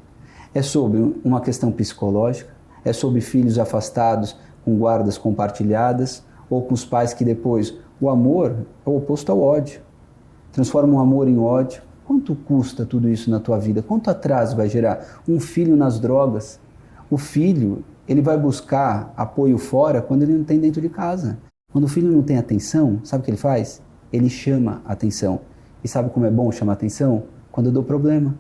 É sobre uma questão psicológica, é sobre filhos afastados com guardas compartilhadas, ou com os pais que depois... O amor é o oposto ao ódio. Transforma o amor em ódio. Quanto custa tudo isso na tua vida? Quanto atraso vai gerar? Um filho nas drogas. O filho, ele vai buscar apoio fora quando ele não tem dentro de casa. Quando o filho não tem atenção, sabe o que ele faz? Ele chama a atenção. E sabe como é bom chamar atenção? Quando eu dou problema.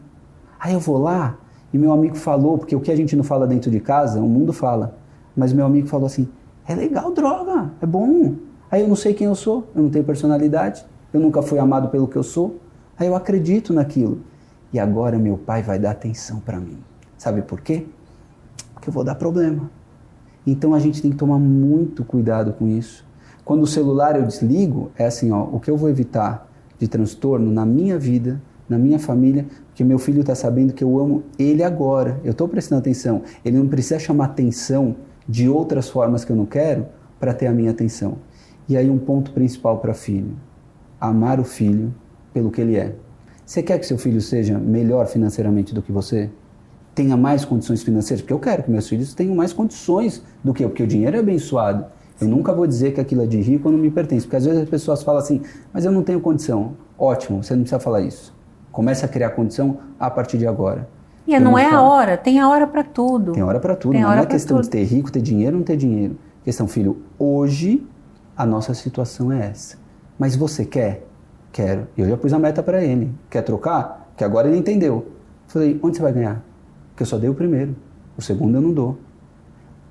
Aí eu vou lá e meu amigo falou, porque o que a gente não fala dentro de casa, o mundo fala. Mas meu amigo falou assim, é legal droga, é bom. Aí eu não sei quem eu sou, eu não tenho personalidade, eu nunca fui amado pelo que eu sou, aí eu acredito naquilo. E agora meu pai vai dar atenção para mim. Sabe por quê? Porque eu vou dar problema. Então a gente tem que tomar muito cuidado com isso. Quando o celular eu desligo, é assim, ó, o que eu vou evitar de transtorno na minha vida, na minha família, porque meu filho está sabendo que eu amo ele agora. Eu estou prestando atenção. Ele não precisa chamar atenção de outras formas que eu não quero para ter a minha atenção. E aí um ponto principal para filho, amar o filho pelo que ele é. Você quer que seu filho seja melhor financeiramente do que você? Tenha mais condições financeiras? Porque eu quero que meus filhos tenham mais condições do que eu, porque o dinheiro é abençoado. Eu nunca vou dizer que aquilo é de rico ou não me pertence, porque às vezes as pessoas falam assim, mas eu não tenho condição. Ótimo, você não precisa falar isso. Comece a criar condição a partir de agora. E não é a hora, tem a hora para tudo. Tem hora para tudo, não é questão de ter rico, ter dinheiro ou não ter dinheiro. Questão, filho, hoje... A nossa situação é essa. Mas você quer? Quero. Eu já pus a meta para ele. Quer trocar? Que agora ele entendeu. Falei, onde você vai ganhar? Porque eu só dei o primeiro. O segundo eu não dou.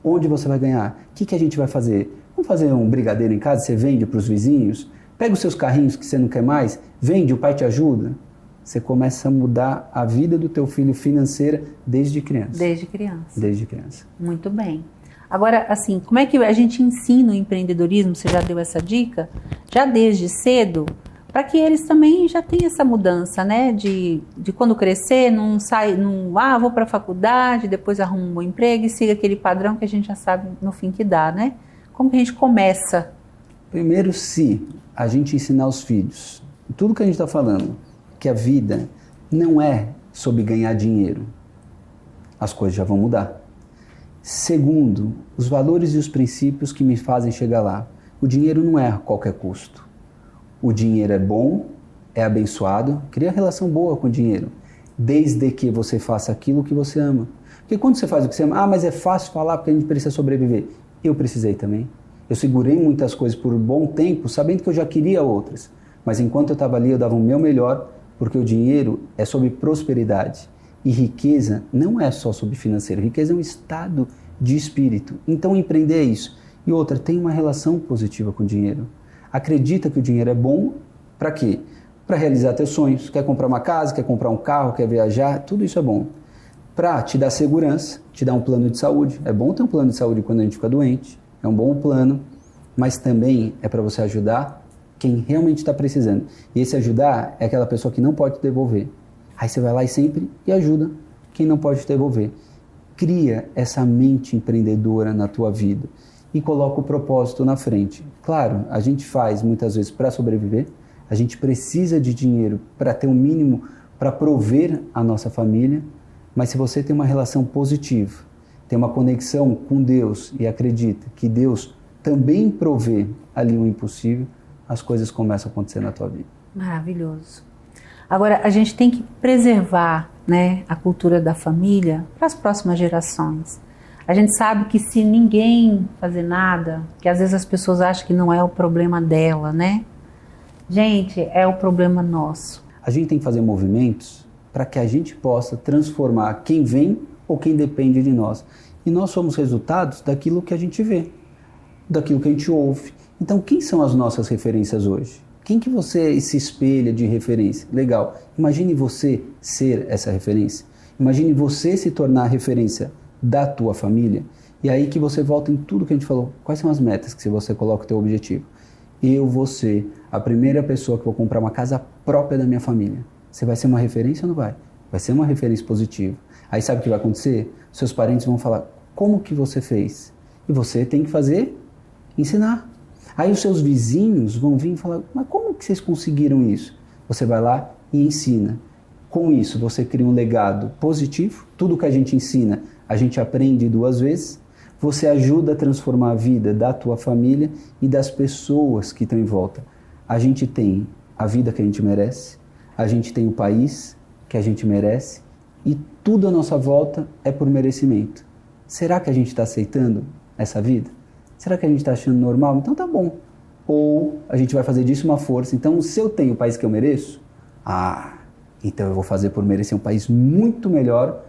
Onde você vai ganhar? O que a gente vai fazer? Vamos fazer um brigadeiro em casa? Você vende para os vizinhos? Pega os seus carrinhos que você não quer mais? Vende, o pai te ajuda? Você começa a mudar a vida do teu filho financeira desde criança. Desde criança. Desde criança. Muito bem. Agora, assim, como é que a gente ensina o empreendedorismo? Você já deu essa dica? Já desde cedo, para que eles também já tenham essa mudança, né? De quando crescer, não sai, vou para a faculdade, depois arrumo um bom emprego e siga aquele padrão que a gente já sabe no fim que dá, né? Como que a gente começa? Primeiro, se a gente ensinar os filhos, tudo que a gente está falando, que a vida não é sobre ganhar dinheiro, as coisas já vão mudar. Segundo, os valores e os princípios que me fazem chegar lá. O dinheiro não é a qualquer custo. O dinheiro é bom, é abençoado, cria relação boa com o dinheiro, desde que você faça aquilo que você ama. Porque quando você faz o que você ama, mas é fácil falar porque a gente precisa sobreviver. Eu precisei também. Eu segurei muitas coisas por um bom tempo, sabendo que eu já queria outras. Mas enquanto eu estava ali, eu dava o meu melhor, porque o dinheiro é sobre prosperidade. E riqueza não é só sobre financeiro, riqueza é um estado de espírito. Então empreender é isso. E outra, tem uma relação positiva com o dinheiro. Acredita que o dinheiro é bom para quê? Para realizar teus sonhos. Quer comprar uma casa, quer comprar um carro, quer viajar, tudo isso é bom. Para te dar segurança, te dar um plano de saúde. É bom ter um plano de saúde quando a gente fica doente, é um bom plano, mas também é para você ajudar quem realmente está precisando. E esse ajudar é aquela pessoa que não pode te devolver. Aí você vai lá e ajuda quem não pode te devolver. Cria essa mente empreendedora na tua vida. e coloca o propósito na frente. Claro, a gente faz muitas vezes para sobreviver, a gente precisa de dinheiro para ter um mínimo para prover a nossa família, mas se você tem uma relação positiva, tem uma conexão com Deus e acredita que Deus também provê ali o impossível, as coisas começam a acontecer na tua vida. Maravilhoso. Agora, a gente tem que preservar, né, a cultura da família para as próximas gerações. A gente sabe que se ninguém fazer nada, que às vezes as pessoas acham que não é o problema dela, né? Gente, é o problema nosso. A gente tem que fazer movimentos para que a gente possa transformar quem vem ou quem depende de nós. E nós somos resultados daquilo que a gente vê, daquilo que a gente ouve. Então, quem são as nossas referências hoje? Quem que você se espelha de referência? Legal. Imagine você ser essa referência. Imagine você se tornar a referência da tua família. E aí que você volta em tudo que a gente falou. Quais são as metas que você coloca o teu objetivo? Eu vou ser a primeira pessoa que vou comprar uma casa própria da minha família. Você vai ser uma referência ou não vai? Vai ser uma referência positiva. Aí sabe o que vai acontecer? Seus parentes vão falar, como que você fez? E você tem que fazer, ensinar. Aí os seus vizinhos vão vir e falar, mas como que vocês conseguiram isso? Você vai lá e ensina. Com isso, você cria um legado positivo. Tudo que a gente ensina, a gente aprende 2 vezes. Você ajuda a transformar a vida da tua família e das pessoas que estão em volta. A gente tem a vida que a gente merece, a gente tem o país que a gente merece e tudo à nossa volta é por merecimento. Será que a gente está aceitando essa vida? Será que a gente está achando normal? Então tá bom. Ou a gente vai fazer disso uma força. Então, se eu tenho o país que eu mereço, então eu vou fazer por merecer um país muito melhor,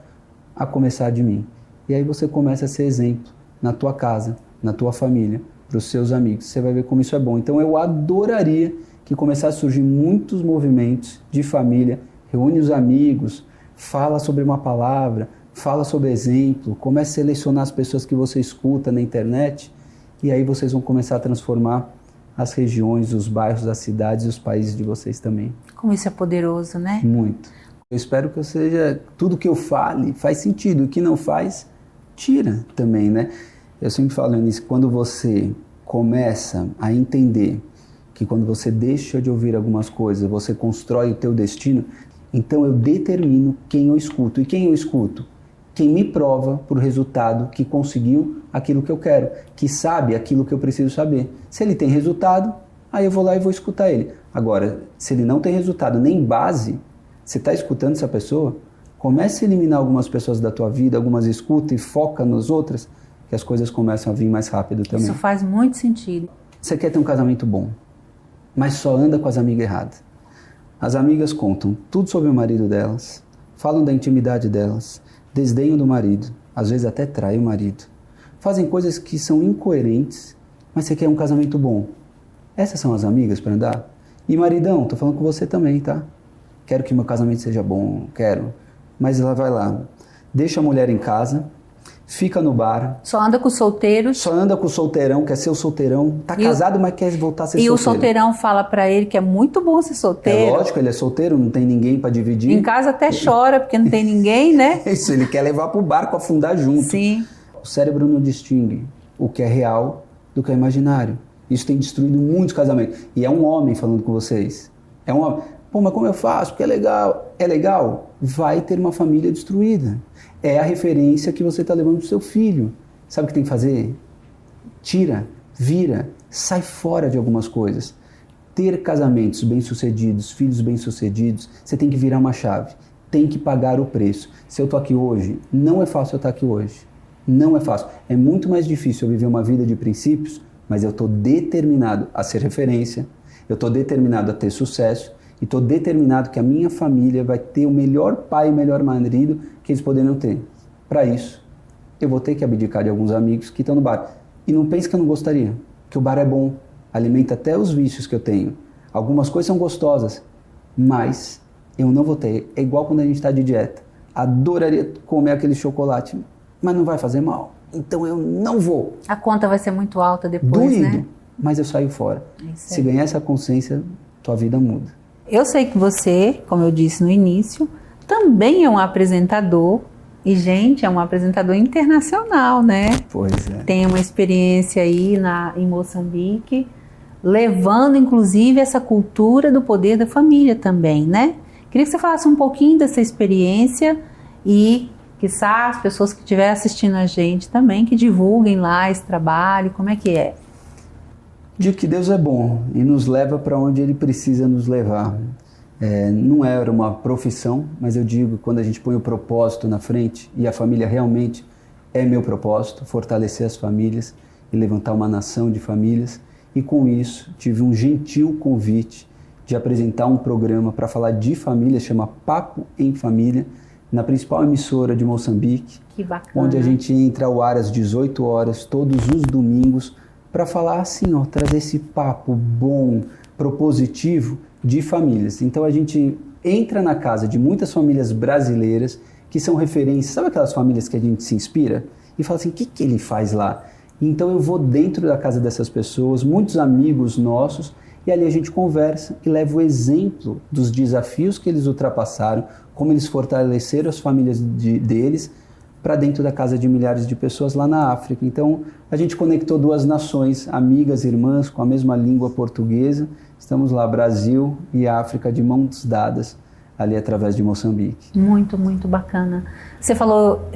a começar de mim. E aí você começa a ser exemplo na tua casa, na tua família, para os seus amigos. Você vai ver como isso é bom. Então eu adoraria que começasse a surgir muitos movimentos de família, reúne os amigos, fala sobre uma palavra, fala sobre exemplo, comece a selecionar as pessoas que você escuta na internet e aí vocês vão começar a transformar as regiões, os bairros, as cidades e os países de vocês também. Como isso é poderoso, né? Muito. Eu espero que tudo que eu fale faz sentido, o que não faz, tira também, né? Eu sempre falo nisso, quando você começa a entender que quando você deixa de ouvir algumas coisas, você constrói o teu destino, então eu determino quem eu escuto. E quem eu escuto? Quem me prova por resultado que conseguiu aquilo que eu quero, que sabe aquilo que eu preciso saber. Se ele tem resultado, aí eu vou lá e vou escutar ele. Agora, se ele não tem resultado nem base, você está escutando essa pessoa, comece a eliminar algumas pessoas da tua vida, algumas escuta e foca nas outras, que as coisas começam a vir mais rápido também. Isso faz muito sentido. Você quer ter um casamento bom, mas só anda com as amigas erradas. As amigas contam tudo sobre o marido delas, falam da intimidade delas, desdenham do marido, às vezes até traem o marido. Fazem coisas que são incoerentes, mas você quer um casamento bom. Essas são as amigas para andar? E maridão, tô falando com você também, tá? Quero que meu casamento seja bom, quero. Mas ela vai lá, deixa a mulher em casa, fica no bar. Só anda com solteiros. Só anda com o solteirão, quer ser o solteirão. Tá casado, mas quer voltar a ser solteiro. E o solteirão fala pra ele que é muito bom ser solteiro. É lógico, ele é solteiro, não tem ninguém pra dividir. Em casa até chora, porque não tem ninguém, né? Isso, ele quer levar pro barco, afundar junto. Sim. O cérebro não distingue o que é real do que é imaginário. Isso tem destruído muitos casamentos. E é um homem falando com vocês. É um homem. Pô, mas como eu faço? Porque é legal. É legal? Vai ter uma família destruída. É a referência que você está levando pro seu filho. Sabe o que tem que fazer? Tira, vira, sai fora de algumas coisas. Ter casamentos bem-sucedidos, filhos bem-sucedidos, você tem que virar uma chave. Tem que pagar o preço. Se eu estou aqui hoje, não é fácil eu estar aqui hoje. Não é fácil. É muito mais difícil eu viver uma vida de princípios, mas eu estou determinado a ser referência, eu estou determinado a ter sucesso e estou determinado que a minha família vai ter o melhor pai e o melhor marido que eles poderiam ter. Para isso, eu vou ter que abdicar de alguns amigos que estão no bar. E não pense que eu não gostaria, que o bar é bom, alimenta até os vícios que eu tenho. Algumas coisas são gostosas, mas eu não vou ter. É igual quando a gente está de dieta. Adoraria comer aquele chocolate, mas não vai fazer mal. Então eu não vou. A conta vai ser muito alta depois, doído, né? Mas eu saio fora. Se ganhar essa consciência, tua vida muda. Eu sei que você, como eu disse no início, também é um apresentador E, gente, é um apresentador internacional, né? Pois é. Tem uma experiência aí em Moçambique, levando, inclusive, essa cultura do poder da família também, né? Queria que você falasse um pouquinho dessa experiência e, quiçá, as pessoas que estiverem assistindo a gente também, que divulguem lá esse trabalho, como é que é? Digo que Deus é bom e nos leva para onde Ele precisa nos levar. Não era uma profissão, mas eu digo, quando a gente põe o propósito na frente, e a família realmente é meu propósito, fortalecer as famílias e levantar uma nação de famílias, e com isso tive um gentil convite de apresentar um programa para falar de família, chama Papo em Família, na principal emissora de Moçambique, que bacana, onde a gente entra ao ar às 18 horas, todos os domingos, para falar assim, ó, trazer esse papo bom, propositivo de famílias. Então a gente entra na casa de muitas famílias brasileiras que são referências, sabe aquelas famílias que a gente se inspira? E fala assim, o que ele faz lá? Então eu vou dentro da casa dessas pessoas, muitos amigos nossos, e ali a gente conversa e leva o exemplo dos desafios que eles ultrapassaram, como eles fortaleceram as famílias deles para dentro da casa de milhares de pessoas lá na África. Então a gente conectou duas nações, amigas, irmãs, com a mesma língua portuguesa. Estamos lá, Brasil e África, de mãos dadas, ali através de Moçambique. Muito, muito bacana. Você falou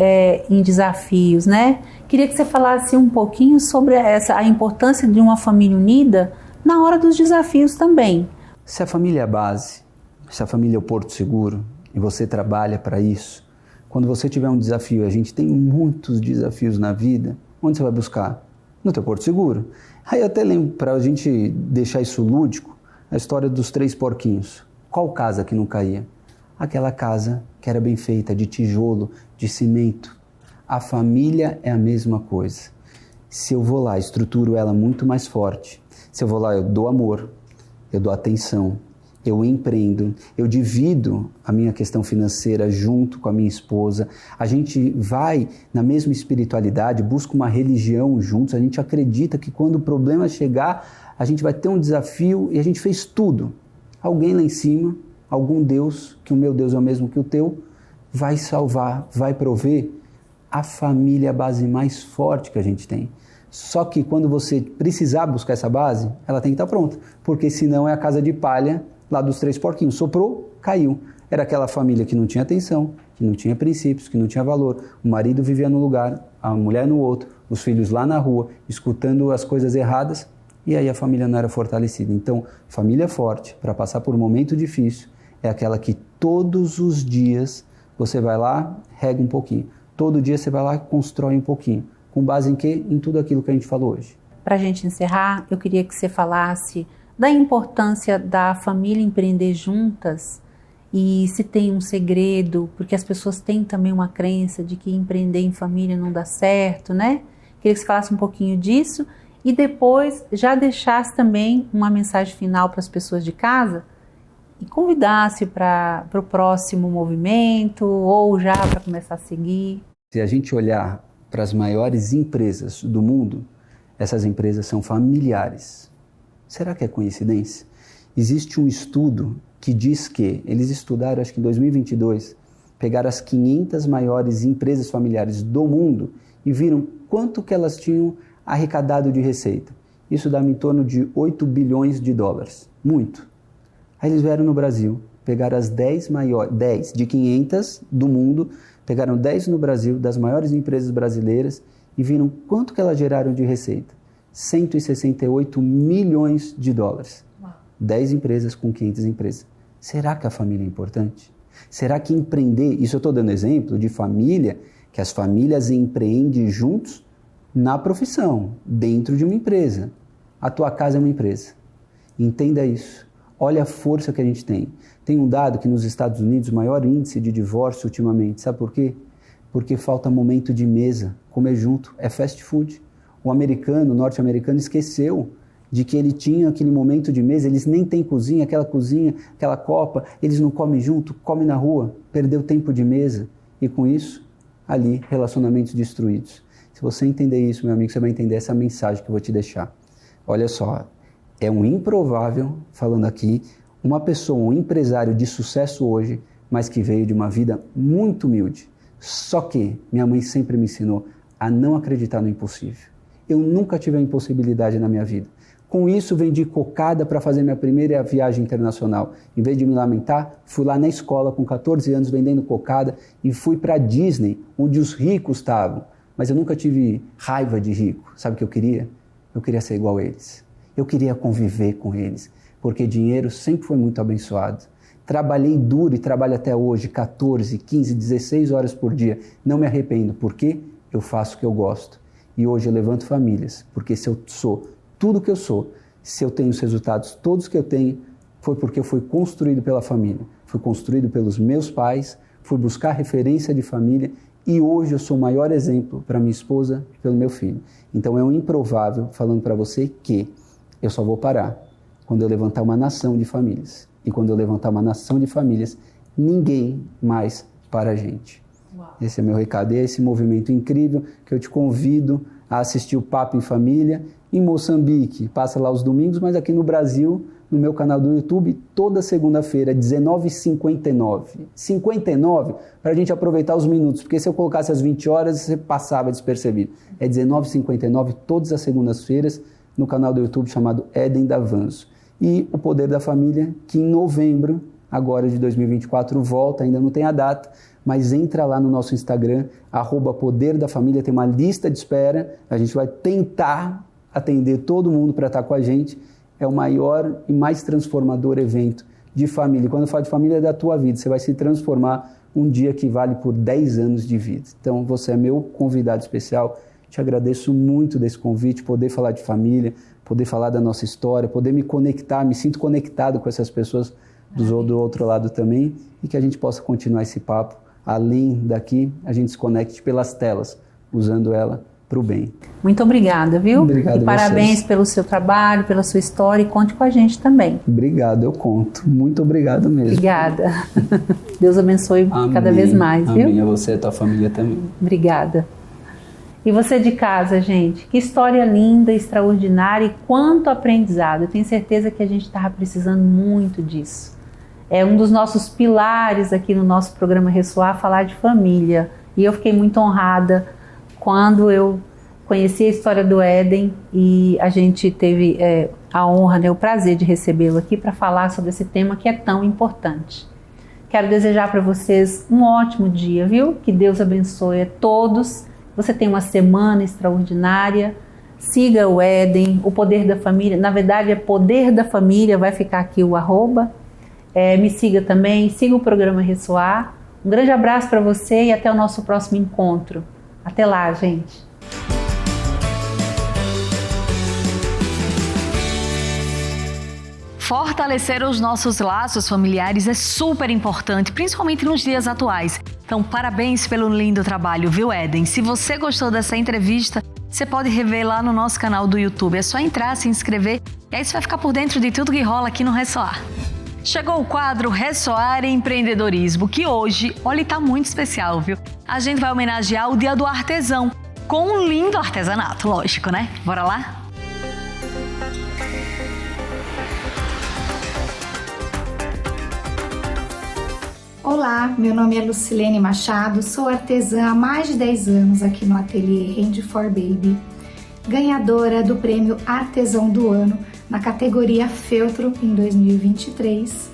em desafios, né? Queria que você falasse um pouquinho sobre a importância de uma família unida na hora dos desafios também. Se a família é a base, se a família é o porto seguro e você trabalha para isso, quando você tiver um desafio, a gente tem muitos desafios na vida, onde você vai buscar? No teu porto seguro. Aí eu até lembro, para a gente deixar isso lúdico, a história dos 3 porquinhos. Qual casa que não caía? Aquela casa que era bem feita, de tijolo, de cimento. A família é a mesma coisa. Se eu vou lá, estruturo ela muito mais forte. Se eu vou lá, eu dou amor, eu dou atenção, eu empreendo, eu divido a minha questão financeira junto com a minha esposa, a gente vai na mesma espiritualidade, busca uma religião juntos, a gente acredita que quando o problema chegar, a gente vai ter um desafio e a gente fez tudo. Alguém lá em cima, algum Deus, que o meu Deus é o mesmo que o teu, vai salvar, vai prover. A família é a base mais forte que a gente tem. Só que quando você precisar buscar essa base, ela tem que estar pronta, porque senão é a casa de palha lá dos 3 porquinhos. Soprou, caiu. Era aquela família que não tinha atenção, que não tinha princípios, que não tinha valor. O marido vivia num lugar, a mulher no outro, os filhos lá na rua, escutando as coisas erradas, e aí a família não era fortalecida. Então, família forte, para passar por um momento difícil, é aquela que todos os dias você vai lá, rega um pouquinho. Todo dia você vai lá e constrói um pouquinho. Com base em quê? Em tudo aquilo que a gente falou hoje. Para a gente encerrar, eu queria que você falasse da importância da família empreender juntas e se tem um segredo, porque as pessoas têm também uma crença de que empreender em família não dá certo, né? Queria que você falasse um pouquinho disso e depois já deixasse também uma mensagem final para as pessoas de casa e convidasse para o próximo movimento ou já para começar a seguir. Se a gente olhar para as maiores empresas do mundo, essas empresas são familiares. Será que é coincidência? Existe um estudo que diz que, eles estudaram, acho que em 2022, pegaram as 500 maiores empresas familiares do mundo e viram quanto que elas tinham arrecadado de receita. Isso dá em torno de 8 bilhões de dólares. Muito. Aí eles vieram no Brasil, pegaram as 10 de 500 do mundo, pegaram 10 no Brasil, das maiores empresas brasileiras, e viram quanto que elas geraram de receita. 168 milhões de dólares. 10 empresas com 500 empresas. Será que a família é importante? Será que empreender, isso eu estou dando exemplo de família, que as famílias empreendem juntos na profissão, dentro de uma empresa. A tua casa é uma empresa. Entenda isso. Olha a força que a gente tem. Tem um dado que nos Estados Unidos, o maior índice de divórcio ultimamente. Sabe por quê? Porque falta momento de mesa, comer junto, é fast food. O americano, o norte-americano esqueceu de que ele tinha aquele momento de mesa, eles nem têm cozinha, aquela copa, eles não comem junto, comem na rua, perdeu tempo de mesa. E com isso, ali, relacionamentos destruídos. Se você entender isso, meu amigo, você vai entender essa mensagem que eu vou te deixar. Olha só, é um improvável, falando aqui, uma pessoa, um empresário de sucesso hoje, mas que veio de uma vida muito humilde. Só que minha mãe sempre me ensinou a não acreditar no impossível. Eu nunca tive a impossibilidade na minha vida. Com isso, vendi cocada para fazer minha primeira viagem internacional. Em vez de me lamentar, fui lá na escola com 14 anos vendendo cocada e fui para Disney, onde os ricos estavam. Mas eu nunca tive raiva de rico. Sabe o que eu queria? Eu queria ser igual a eles. Eu queria conviver com eles, porque dinheiro sempre foi muito abençoado. Trabalhei duro e trabalho até hoje, 14, 15, 16 horas por dia. Não me arrependo, porque eu faço o que eu gosto. E hoje eu levanto famílias, porque se eu sou tudo que eu sou, se eu tenho os resultados todos que eu tenho, foi porque eu fui construído pela família. Fui construído pelos meus pais, fui buscar referência de família e hoje eu sou o maior exemplo para minha esposa e pelo meu filho. Então é um improvável falando para você que eu só vou parar quando eu levantar uma nação de famílias. E quando eu levantar uma nação de famílias, ninguém mais para a gente. Uau. Esse é meu recado. E é esse movimento incrível que eu te convido a assistir o Papo em Família em Moçambique. Passa lá os domingos, mas aqui no Brasil, no meu canal do YouTube, toda segunda-feira, 19h59. 59 para a gente aproveitar os minutos, porque se eu colocasse às 20 horas, você passava despercebido. É 19h59 todas as segundas-feiras no canal do YouTube chamado Éden Davanço. E o Poder da Família, que em novembro, agora de 2024, volta, ainda não tem a data, mas entra lá no nosso Instagram, @Poder da Família, tem uma lista de espera, a gente vai tentar atender todo mundo para estar com a gente. É o maior e mais transformador evento de família. Quando eu falo de família, é da tua vida, você vai se transformar um dia que vale por 10 anos de vida. Então você é meu convidado especial, te agradeço muito desse convite, poder falar de família, poder falar da nossa história, poder me conectar, me sinto conectado com essas pessoas do outro lado também, e que a gente possa continuar esse papo. Além daqui, a gente se conecte pelas telas, usando ela para o bem. Muito obrigada, viu? Obrigado e parabéns vocês. Pelo seu trabalho, pela sua história, e conte com a gente também. Obrigado, eu conto. Muito obrigado mesmo. Obrigada. Deus abençoe Amém. Cada vez mais, viu? Amém. A você e a tua família também. Obrigada. E você de casa, gente, que história linda, extraordinária e quanto aprendizado. Eu tenho certeza que a gente estava precisando muito disso. É um dos nossos pilares aqui no nosso programa Ressoar, falar de família. E eu fiquei muito honrada quando eu conheci a história do Éden e a gente teve a honra, o prazer de recebê-lo aqui para falar sobre esse tema que é tão importante. Quero desejar para vocês um ótimo dia, viu? Que Deus abençoe a todos. Você tem uma semana extraordinária. Siga o Éden, o Poder da Família. Na verdade, é Poder da Família, vai ficar aqui o @. Me siga também, siga o programa Ressoar. Um grande abraço para você e até o nosso próximo encontro. Até lá, gente. Fortalecer os nossos laços familiares é super importante, principalmente nos dias atuais. Então, parabéns pelo lindo trabalho, viu, Éden? Se você gostou dessa entrevista, você pode rever lá no nosso canal do YouTube. É só entrar, se inscrever e aí você vai ficar por dentro de tudo que rola aqui no Ressoar. Chegou o quadro Ressoar Empreendedorismo, que hoje, olha, tá muito especial, viu? A gente vai homenagear o Dia do Artesão, com um lindo artesanato, lógico, né? Bora lá? Olá, meu nome é Lucilene Machado, sou artesã há mais de 10 anos aqui no ateliê Hand for Baby, ganhadora do prêmio Artesão do Ano na categoria Feltro em 2023,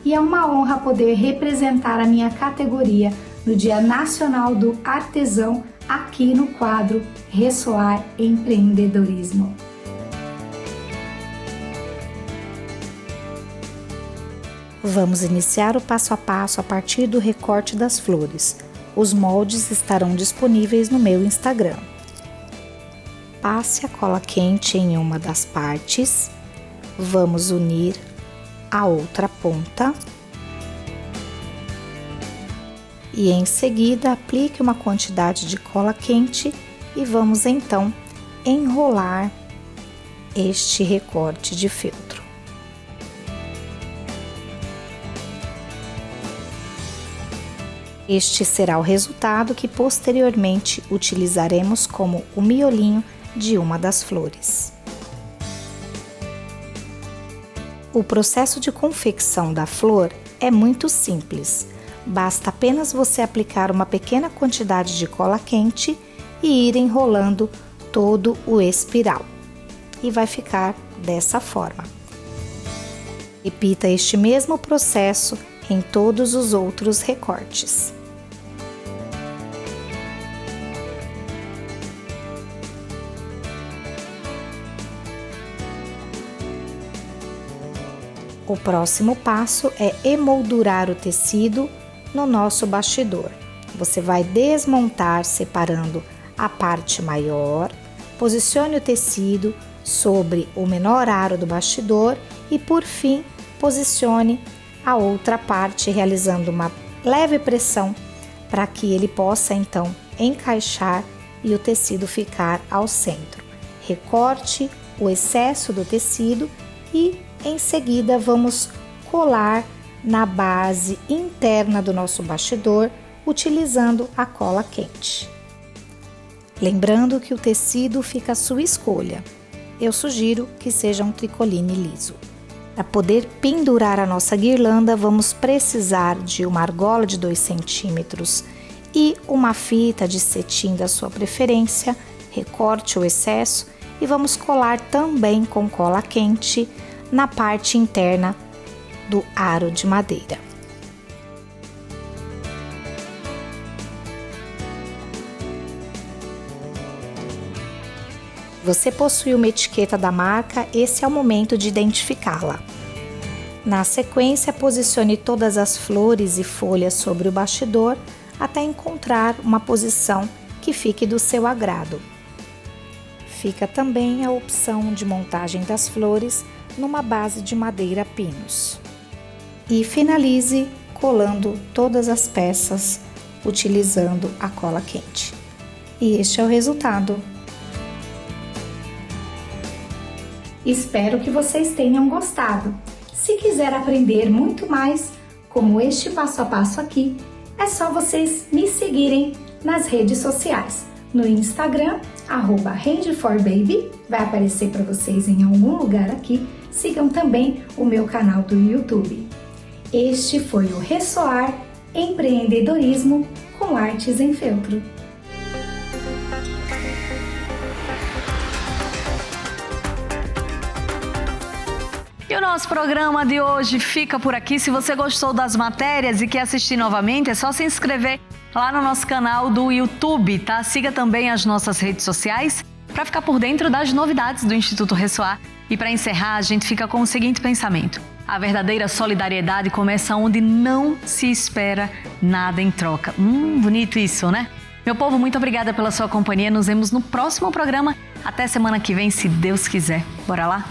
e é uma honra poder representar a minha categoria no Dia Nacional do Artesão aqui no quadro Ressoar Empreendedorismo. Vamos iniciar o passo a passo a partir do recorte das flores. Os moldes estarão disponíveis no meu Instagram. Passe a cola quente em uma das partes. Vamos unir a outra ponta. E em seguida aplique uma quantidade de cola quente e vamos então enrolar este recorte de feltro. Este será o resultado que posteriormente utilizaremos como o miolinho de uma das flores. O processo de confecção da flor é muito simples. Basta apenas você aplicar uma pequena quantidade de cola quente e ir enrolando todo o espiral. E vai ficar dessa forma. Repita este mesmo processo em todos os outros recortes. O próximo passo é emoldurar o tecido no nosso bastidor. Você vai desmontar separando a parte maior, posicione o tecido sobre o menor aro do bastidor e, por fim, posicione a outra parte realizando uma leve pressão para que ele possa então encaixar e o tecido ficar ao centro. Recorte o excesso do tecido e em seguida vamos colar na base interna do nosso bastidor utilizando a cola quente. Lembrando que o tecido fica à sua escolha. Eu sugiro que seja um tricoline liso. Para poder pendurar a nossa guirlanda, vamos precisar de uma argola de 2 centímetros e uma fita de cetim da sua preferência. Recorte o excesso e vamos colar também com cola quente na parte interna do aro de madeira. Você possui uma etiqueta da marca, esse é o momento de identificá-la. Na sequência, posicione todas as flores e folhas sobre o bastidor até encontrar uma posição que fique do seu agrado. Fica também a opção de montagem das flores numa base de madeira pinos. E finalize colando todas as peças utilizando a cola quente. E este é o resultado. Espero que vocês tenham gostado. Se quiser aprender muito mais, como este passo a passo aqui, é só vocês me seguirem nas redes sociais. No Instagram, @Hand4Baby, vai aparecer para vocês em algum lugar aqui. Sigam também o meu canal do YouTube. Este foi o Ressoar Empreendedorismo com Artes em Feltro. E o nosso programa de hoje fica por aqui. Se você gostou das matérias e quer assistir novamente, é só se inscrever lá no nosso canal do YouTube, tá? Siga também as nossas redes sociais para ficar por dentro das novidades do Instituto Ressoar. E para encerrar, a gente fica com o seguinte pensamento: a verdadeira solidariedade começa onde não se espera nada em troca. Bonito isso, né? Meu povo, muito obrigada pela sua companhia. Nos vemos no próximo programa. Até semana que vem, se Deus quiser. Bora lá?